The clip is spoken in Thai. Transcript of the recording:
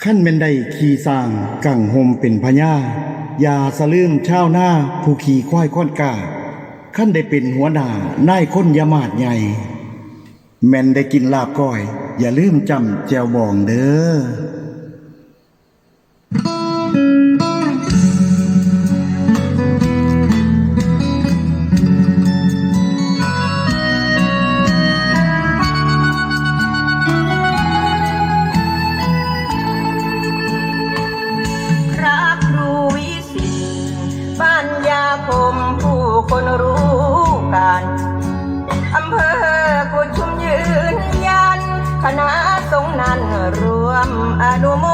ขั้นแม่นได้ขี่สร้างกั่งหมเป็นพญาอย่าสะลืมชาวนาผู้ขี่ควายค้อนกาขั้นได้เป็นหัวหน้านายคนยามาดใหญ่แม่นได้กินลาบก้อยอย่าลืมจำแจวบองเด้อผมผู้คนรู้กันอำเภอกุดชุมยืนยันคณะสงฆ์นั้นรวมอนุโม